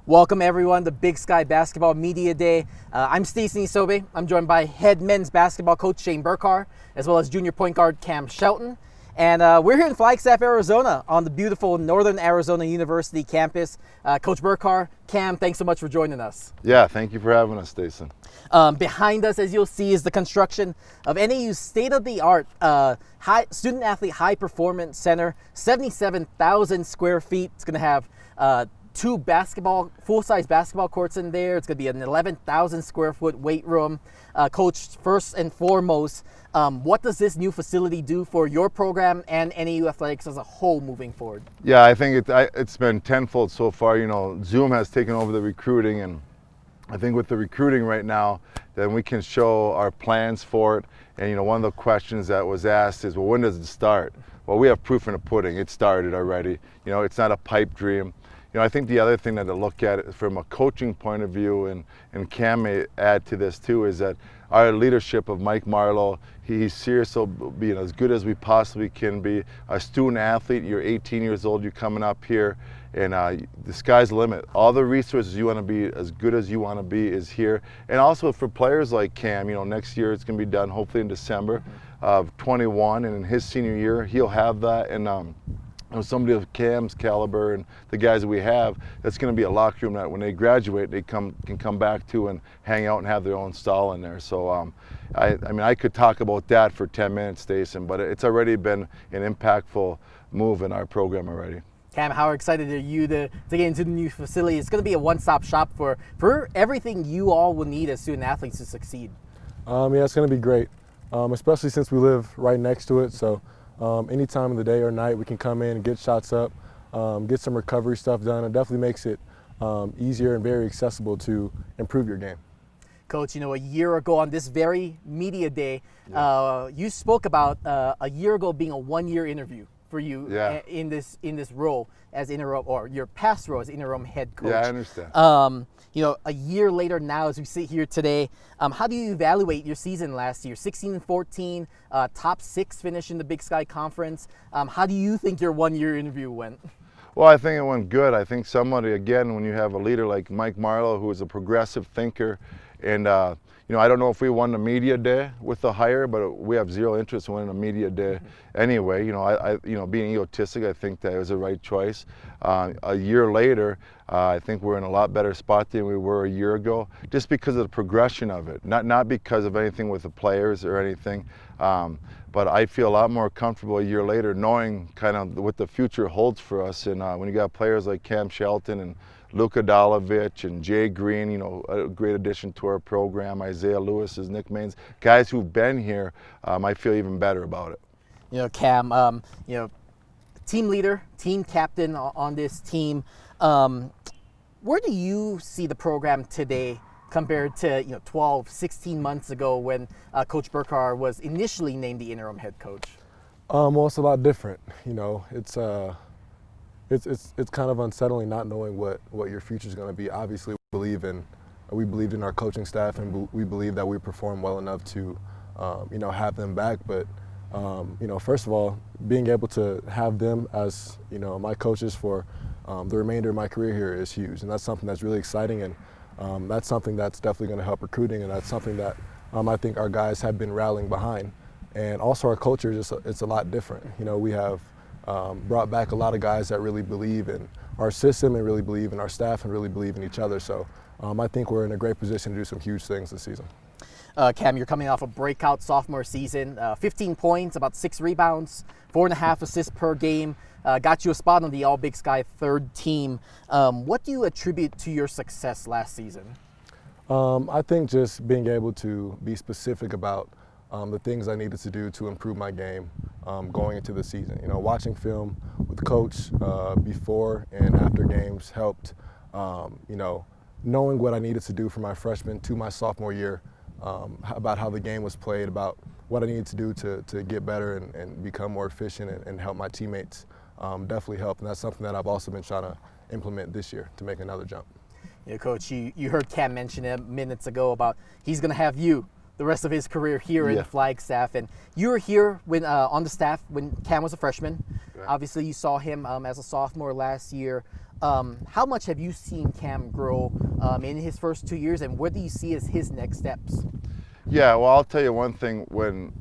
Welcome everyone to Big Sky Basketball Media Day. I'm Stacey Isobe. I'm joined by head men's basketball coach Shane Burkhar, as well as junior point guard Cam Shelton. And we're here in Flagstaff, Arizona on the beautiful Northern Arizona University campus. Coach Burkhar, Cam, thanks so much for joining us. Yeah, thank you for having us, Stacey. Behind us, as you'll see, is the construction of NAU's state-of-the-art student-athlete high-performance center, 77,000 square feet. It's going to have two full-size basketball courts in there. It's going to be an 11,000 square foot weight room. Coach, first and foremost, what does this new facility do for your program and NAU athletics as a whole moving forward? Yeah, I think it's been tenfold so far. You know, Zoom has taken over the recruiting, and I think with the recruiting right now, then we can show our plans for it. And, you know, one of the questions that was asked is, well, when does it start? Well, we have proof in the pudding. It started already. You know, it's not a pipe dream. You know, I think the other thing that to look at from a coaching point of view, and Cam may add to this too, is that our leadership of Mike Marlowe, he's serious about being as good as we possibly can be. A student athlete, you're 18 years old, you're coming up here, and the sky's the limit. All the resources you want to be, as good as you want to be, is here. And also for players like Cam, you know, next year it's going to be done hopefully in December of 21, and in his senior year, he'll have that. And somebody of Cam's caliber and the guys that we have, that's going to be a locker room that when they graduate, they can come back to and hang out and have their own stall in there. So I mean, I could talk about that for 10 minutes, Stacey, but it's already been an impactful move in our program already. Cam, how excited are you to get into the new facility? It's going to be a one-stop shop for everything you all will need as student athletes to succeed. Yeah, it's going to be great, especially since we live right next to it. So any time of the day or night, we can come in and get shots up, get some recovery stuff done. It definitely makes it easier and very accessible to improve your game. Coach, you know, a year ago on this very media day, you spoke about a year ago being a one-year interview for you in this role as interim, or your past role as interim head coach. Yeah, I understand. You know, a year later now, as we sit here today, how do you evaluate your season last year? 16-14, top 6 finish in the Big Sky Conference. How do you think your one-year interview went? Well, I think it went good. I think somebody, again, when you have a leader like Mike Marlowe, who is a progressive thinker, and you know, I don't know if we won the media day with the hire, but we have zero interest in winning a media day anyway. You know, I you know, being egotistic, I think that it was the right choice. A year later, I think we're in a lot better spot than we were a year ago, just because of the progression of it, not because of anything with the players or anything. But I feel a lot more comfortable a year later knowing kind of what the future holds for us. And when you got players like Cam Shelton and Luka Dolovich and Jay Green, you know, a great addition to our program, Isaiah Lewis, Nick Maines, guys who've been here, I feel even better about it. You know, Cam, you know, team leader, team captain on this team. Where do you see the program today compared to, you know, 12, 16 months ago when Coach Burkhar was initially named the interim head coach? Well, it's a lot different. You know, it's kind of unsettling not knowing what your future is going to be. Obviously, we believed in our coaching staff, and we believe that we perform well enough to, you know, have them back. But you know, first of all, being able to have them as, you know, my coaches for the remainder of my career here is huge, and that's something that's really exciting, and that's something that's definitely going to help recruiting, and that's something that I think our guys have been rallying behind. And also our culture it's a lot different. You know, we have brought back a lot of guys that really believe in our system and really believe in our staff and really believe in each other. So I think we're in a great position to do some huge things this season. Cam, you're coming off a breakout sophomore season, 15 points, about 6 rebounds, 4.5 assists per game, got you a spot on the All Big Sky third team. What do you attribute to your success last season? I think just being able to be specific about the things I needed to do to improve my game going into the season. You know, watching film with Coach before and after games helped. You know, knowing what I needed to do from my freshman to my sophomore year, about how the game was played, about what I needed to do to get better and become more efficient and help my teammates definitely helped. And that's something that I've also been trying to implement this year to make another jump. Yeah, Coach, you heard Cam mention it minutes ago about he's going to have you the rest of his career here in Flagstaff. And you were here when on the staff when Cam was a freshman. Right. Obviously, you saw him as a sophomore last year. How much have you seen Cam grow in his first 2 years, and what do you see as his next steps? Yeah, well, I'll tell you one thing. When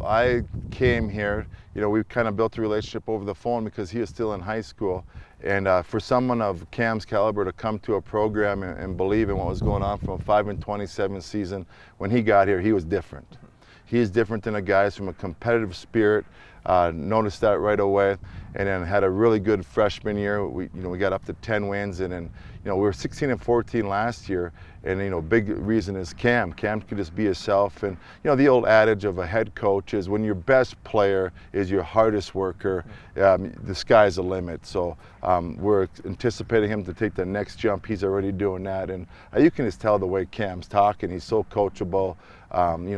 I came here, we kind of built a relationship over the phone because he was still in high school. And for someone of Cam's caliber to come to a program and believe in what was going on from a 5-27 season, when he got here, he was different. He is different than the guys from a competitive spirit. Noticed that right away, and then had a really good freshman year. We got up to 10 wins, and then we were 16-14 last year. And big reason is Cam. Cam could just be himself. And the old adage of a head coach is when your best player is your hardest worker, the sky's the limit. So we're anticipating him to take the next jump. He's already doing that, and you can just tell the way Cam's talking. He's so coachable.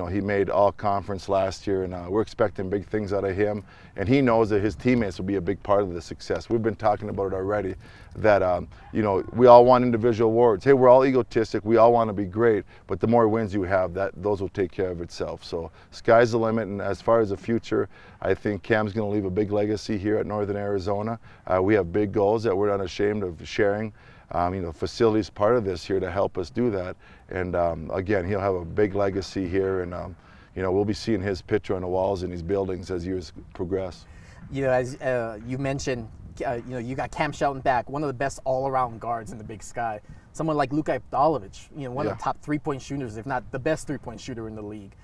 He made all conference last year, and we're expecting big things out of him. And he knows that his teammates will be a big part of the success. We've been talking about it already, that we all want individual awards. Hey, we're all egotistic. We all want to be great, but the more wins you have, those will take care of itself. So sky's the limit. And as far as the future, I think Cam's going to leave a big legacy here at Northern Arizona. We have big goals that we're not ashamed of sharing. Facilities part of this here to help us do that. And again, he'll have a big legacy here, and we'll be seeing his picture on the walls in these buildings as years progress. As you mentioned, you got Cam Shelton back, one of the best all-around guards in the Big Sky. Someone like Luka Abdalovic, one of the top three-point shooters, if not the best three-point shooter in the league.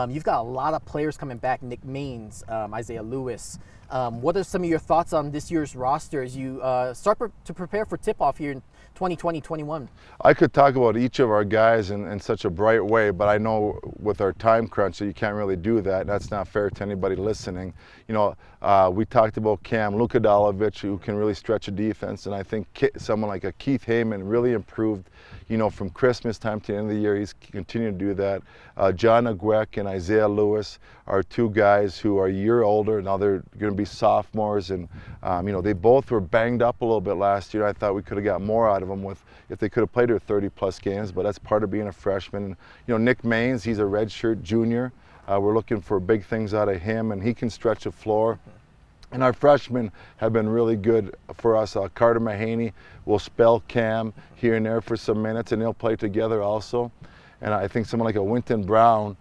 You've got a lot of players coming back, Nick Maines, Isaiah Lewis. What are some of your thoughts on this year's roster as you start to prepare for tip-off here in 2020-21? I could talk about each of our guys in such a bright way, but I know with our time crunch that you can't really do that. That's not fair to anybody listening. We talked about Cam, Luka Abdalovic, who can really stretch a defense, and I think someone like a Keith Heyman really improved, from Christmas time to the end of the year. He's continued to do that. John Agueck and Isaiah Lewis are two guys who are a year older. Now they're going to be sophomores, and they both were banged up a little bit last year. I thought we could have got more out of them if they could have played their 30-plus games, but that's part of being a freshman. Nick Maines, he's a redshirt junior. We're looking for big things out of him, and he can stretch the floor. And our freshmen have been really good for us. Carter Mahaney will spell Cam here and there for some minutes, and they'll play together also. And I think someone like a Winton Brown,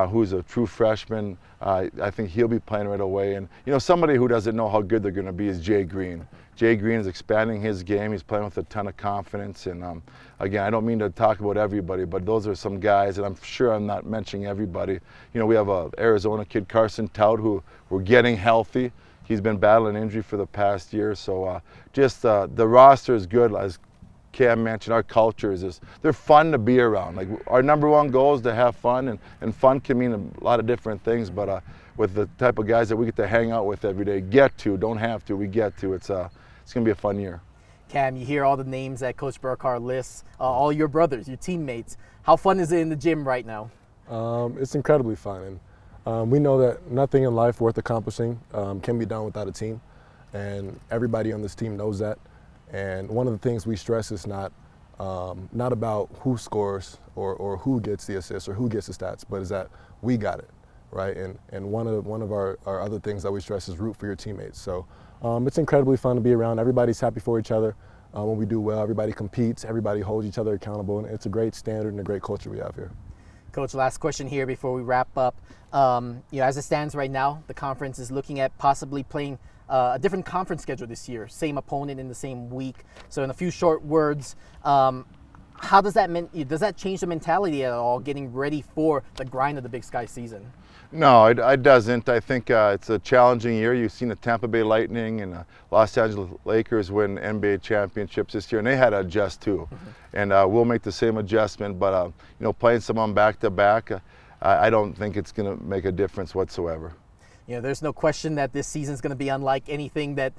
who's a true freshman, I think he'll be playing right away. And somebody who doesn't know how good they're going to be is Jay Green. Jay Green is expanding his game. He's playing with a ton of confidence. And again, I don't mean to talk about everybody, but those are some guys, and I'm sure I'm not mentioning everybody. We have a Arizona kid, Carson Tout, who we're getting healthy. He's been battling injury for the past year. So the roster is good. As Cam mentioned, our culture is they're fun to be around. Like, our number one goal is to have fun, and fun can mean a lot of different things, but with the type of guys that we get to hang out with every day, don't have to, we get to, it's going to be a fun year. Cam, you hear all the names that Coach Burkhardt lists, all your brothers, your teammates. How fun is it in the gym right now? It's incredibly fun. And we know that nothing in life worth accomplishing can be done without a team, and everybody on this team knows that. And one of the things we stress is not about who scores or who gets the assist or who gets the stats, but is that we got it, right? And one of our other things that we stress is root for your teammates. So it's incredibly fun to be around. Everybody's happy for each other when we do well. Everybody competes. Everybody holds each other accountable, and it's a great standard and a great culture we have here. Coach, last question here before we wrap up. As it stands right now, the conference is looking at possibly playing a different conference schedule this year, same opponent in the same week. So in a few short words, how does that change the mentality at all, getting ready for the grind of the Big Sky season? No, it doesn't. I think it's a challenging year. You've seen the Tampa Bay Lightning and Los Angeles Lakers win NBA championships this year, and they had to adjust too. And we'll make the same adjustment, but playing someone back-to-back, I don't think it's going to make a difference whatsoever. There's no question that this season is going to be unlike anything that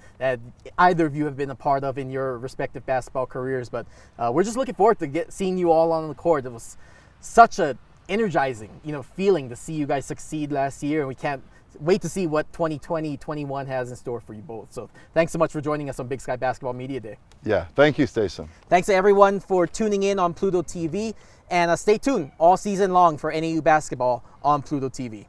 either of you have been a part of in your respective basketball careers. But we're just looking forward to seeing you all on the court. It was such a energizing, feeling to see you guys succeed last year, and we can't wait to see what 2020-21 has in store for you both. So thanks so much for joining us on Big Sky Basketball Media Day. Yeah, thank you, Stason. Thanks to everyone for tuning in on Pluto TV, and stay tuned all season long for NAU basketball on Pluto TV.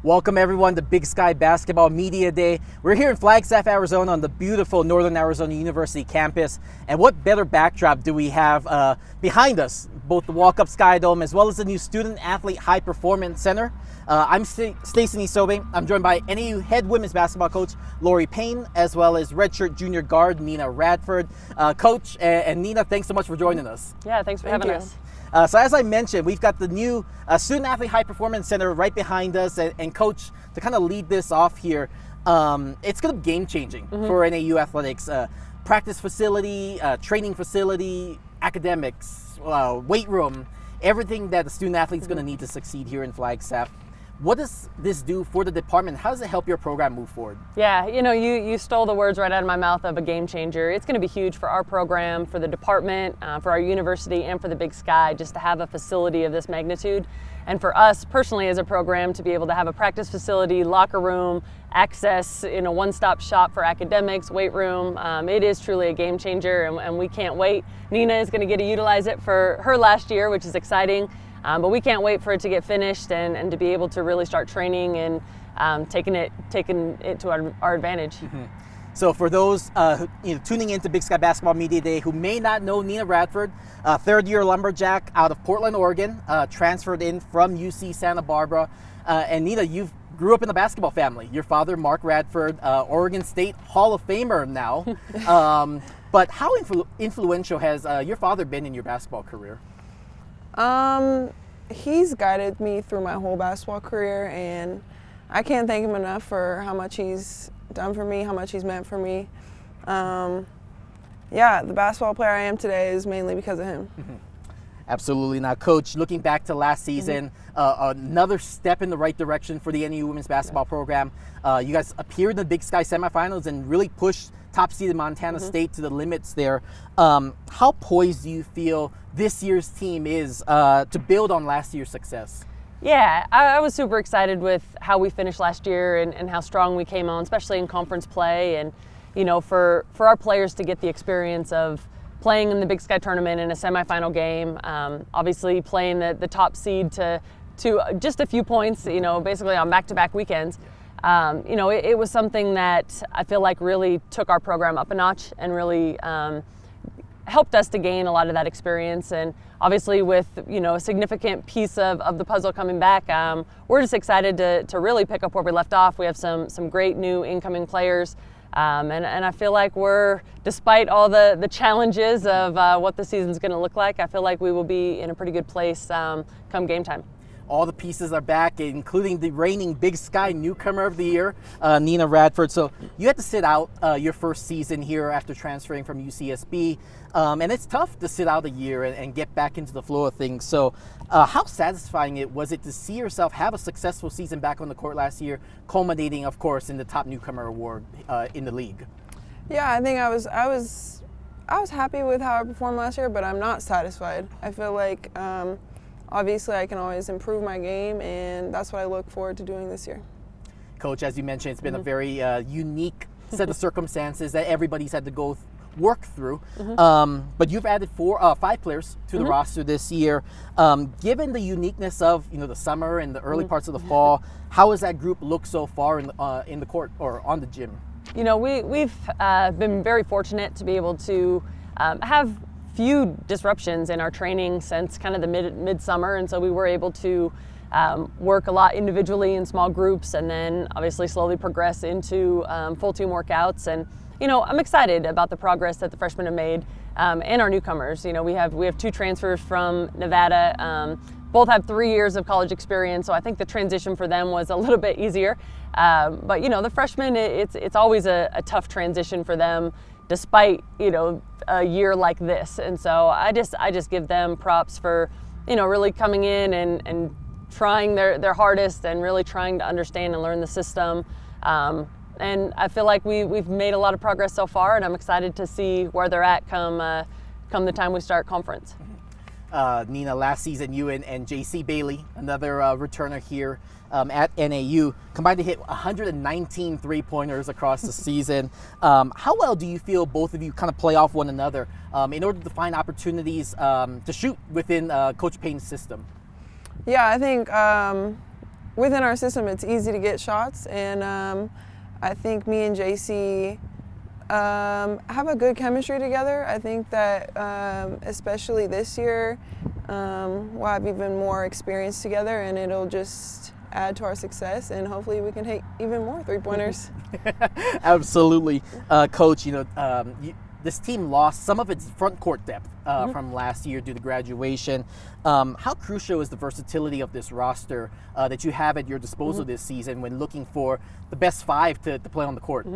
Welcome everyone to Big Sky Basketball Media Day. We're here in Flagstaff, Arizona on the beautiful Northern Arizona University campus. And what better backdrop do we have behind us? Both the walk-up Sky Dome as well as the new Student Athlete High Performance Center. I'm Stacey Nisobe. I'm joined by NAU head women's basketball coach Lori Payne, as well as redshirt junior guard Nina Radford. Coach and Nina, thanks so much for joining us. Yeah, thanks for having us. So as I mentioned, we've got the new Student Athlete High Performance Center right behind us, and Coach, to kind of lead this off here, it's going to be game-changing for NAU athletics. Practice facility, training facility, academics, weight room, everything that the student athlete's going to need to succeed here in Flagstaff. What does this do for the department? How does it help your program move forward? Yeah, you stole the words right out of my mouth of a game changer. It's going to be huge for our program, for the department, for our university, and for the Big Sky, just to have a facility of this magnitude. And for us personally as a program to be able to have a practice facility, locker room, access, one-stop shop for academics, weight room, it is truly a game changer, and we can't wait. Nina is going to get to utilize it for her last year, which is exciting. But we can't wait for it to get finished and to be able to really start training and taking it to our advantage. So for those tuning into Big Sky Basketball Media Day who may not know Nina Radford, third-year lumberjack out of Portland, Oregon, transferred in from UC Santa Barbara. And Nina, you grew up in a basketball family. Your father, Mark Radford, Oregon State Hall of Famer now. But how influential has your father been in your basketball career? He's guided me through my whole basketball career, and I can't thank him enough for how much he's done for me, how much he's meant for me. Yeah, the basketball player I am today is mainly because of him. Absolutely. Now, Coach, looking back to last season, another step in the right direction for the NAU women's basketball program. You guys appeared in the Big Sky semifinals and really pushed top-seeded Montana State to the limits there. How poised do you feel this year's team is to build on last year's success? Yeah, I was super excited with how we finished last year and how strong we came on, especially in conference play. And, for our players to get the experience of playing in the Big Sky tournament in a semifinal game, obviously playing the top seed to just a few points, basically on back-to-back weekends. It was something that I feel like really took our program up a notch and really helped us to gain a lot of that experience. And obviously with, a significant piece of the puzzle coming back, we're just excited to really pick up where we left off. We have some great new incoming players. And I feel like despite all the challenges of what the season's going to look like, I feel like we will be in a pretty good place come game time. All the pieces are back, including the reigning Big Sky Newcomer of the Year, Nina Radford. So you had to sit out your first season here after transferring from UCSB. And it's tough to sit out a year and get back into the flow of things. So how satisfying was it to see yourself have a successful season back on the court last year, culminating, of course, in the top newcomer award in the league? Yeah, I think I was happy with how I performed last year, but I'm not satisfied. I feel like obviously I can always improve my game, and that's what I look forward to doing this year. Coach, as you mentioned, it's been a very unique set of circumstances that everybody's had to work through. But you've added 5 players to the roster this year. Given the uniqueness of the summer and the early parts of the fall, how has that group looked so far in the court or on the gym? We've been very fortunate to be able to have few disruptions in our training since kind of the midsummer, and so we were able to work a lot individually in small groups, and then obviously slowly progress into full team workouts. And I'm excited about the progress that the freshmen have made and our newcomers. We have 2 transfers from Nevada. Both have 3 years of college experience, so I think the transition for them was a little bit easier. But the freshmen, it's always a tough transition for them, despite a year like this. And so I just give them props for really coming in and trying their hardest and really trying to understand and learn the system. And I feel like we've made a lot of progress so far, and I'm excited to see where they're at come the time we start conference. Nina, last season you and JC Bailey, another returner here at NAU, combined to hit 119 three-pointers across the season. How well do you feel both of you kind of play off one another in order to find opportunities to shoot within Coach Payne's system? Yeah, I think within our system, it's easy to get shots, and I think me and JC have a good chemistry together. I think that especially this year, we'll have even more experience together, and it'll just add to our success, and hopefully we can hit even more three-pointers. Absolutely. Coach, this team lost some of its front court depth from last year due to graduation. How crucial is the versatility of this roster that you have at your disposal this season when looking for the best five to play on the court?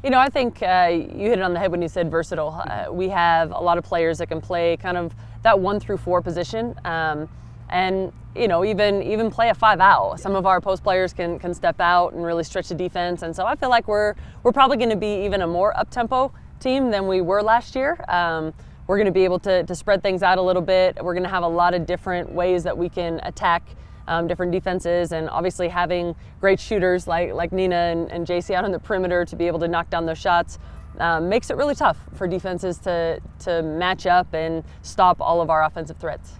I think you hit it on the head when you said versatile. We have a lot of players that can play kind of that 1 through 4 position, and even play a 5 out. Some of our post players can step out and really stretch the defense, and so I feel like we're probably going to be even a more up-tempo team than we were last year. We're going to be able to spread things out a little bit. We're going to have a lot of different ways that we can attack different defenses, and obviously having great shooters like Nina and JC out on the perimeter to be able to knock down those shots makes it really tough for defenses to match up and stop all of our offensive threats.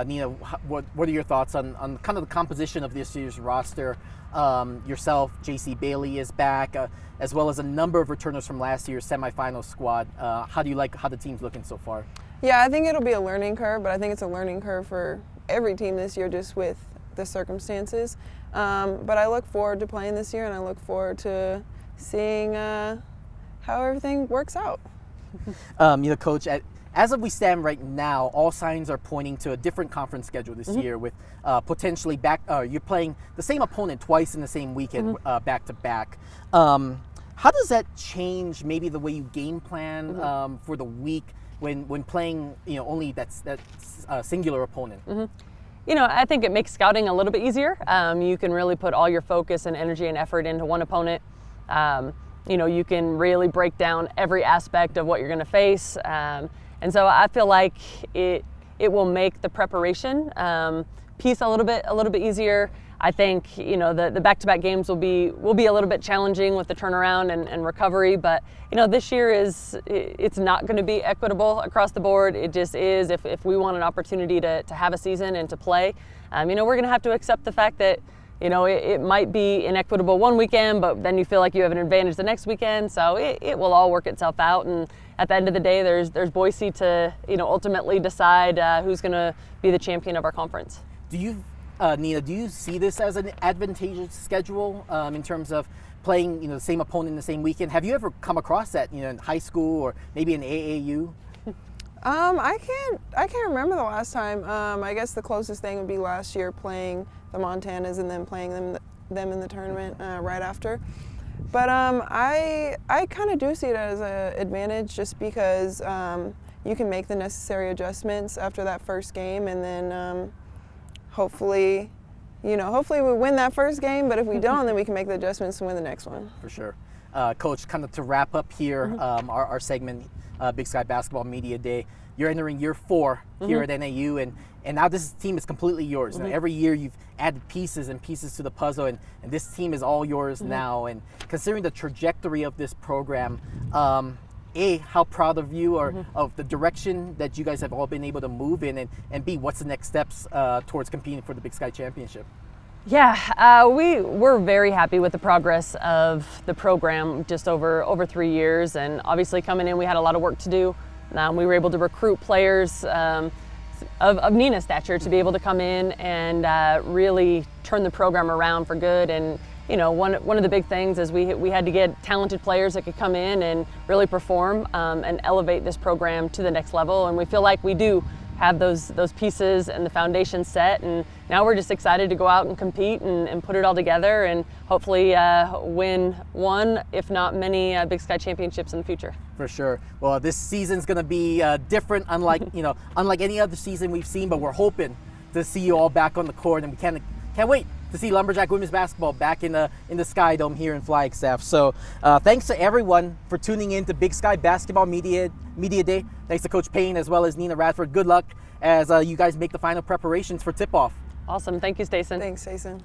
Nina, what are your thoughts on kind of the composition of this year's roster? Yourself, JC Bailey is back, as well as a number of returners from last year's semifinal squad. How do you like how the team's looking so far? Yeah, I think it'll be a learning curve, but I think it's a learning curve for every team this year just with the circumstances. But I look forward to playing this year, and I look forward to seeing how everything works out. Coach, as of we stand right now, all signs are pointing to a different conference schedule this year with potentially you're playing the same opponent twice in the same weekend, back to back. How does that change maybe the way you game plan for the week when playing only that singular opponent? I think it makes scouting a little bit easier. You can really put all your focus and energy and effort into one opponent. You can really break down every aspect of what you're going to face. And so I feel like it will make the preparation piece a little bit easier. I think the back-to-back games will be a little bit challenging with the turnaround and recovery, but this year it's not going to be equitable across the board. It just is. If we want an opportunity to have a season and to play, we're going to have to accept the fact that it might be inequitable one weekend, but then you feel like you have an advantage the next weekend. So it will all work itself out, and at the end of the day, there's Boise to ultimately decide who's going to be the champion of our conference. Nina, do you see this as an advantageous schedule in terms of playing the same opponent in the same weekend? Have you ever come across that in high school or maybe in AAU? I can't remember the last time. I guess the closest thing would be last year playing the Montanas and then playing them in the tournament right after. But I kind of do see it as an advantage just because you can make the necessary adjustments after that first game, and then hopefully we win that first game. But if we don't, then we can make the adjustments to win the next one. For sure. Coach, kind of to wrap up here, our segment, Big Sky Basketball Media Day. You're entering year 4 here at NAU, and now this team is completely yours. Every year you've added pieces and pieces to the puzzle, and this team is all yours now. And considering the trajectory of this program, A, how proud of you or of the direction that you guys have all been able to move in, and B, what's the next steps towards competing for the Big Sky Championship? Yeah, we're very happy with the progress of the program just over 3 years, and obviously coming in we had a lot of work to do. We were able to recruit players of Nina's stature to be able to come in and really turn the program around for good. And one of the big things is we had to get talented players that could come in and really perform and elevate this program to the next level, and we feel like we do have those pieces and the foundation set, and now we're just excited to go out and compete and put it all together and hopefully win one, if not many, Big Sky Championships in the future. For sure. Well, this season's going to be different, unlike any other season we've seen, but we're hoping to see you all back on the court, and we can't wait to see Lumberjack women's basketball back in the Sky Dome here in Flagstaff. So thanks to everyone for tuning in to Big Sky Basketball Media Day. Thanks to Coach Payne as well as Nina Radford. Good luck as you guys make the final preparations for tip-off. Awesome. Thank you, Stacen. Thanks, Stacen.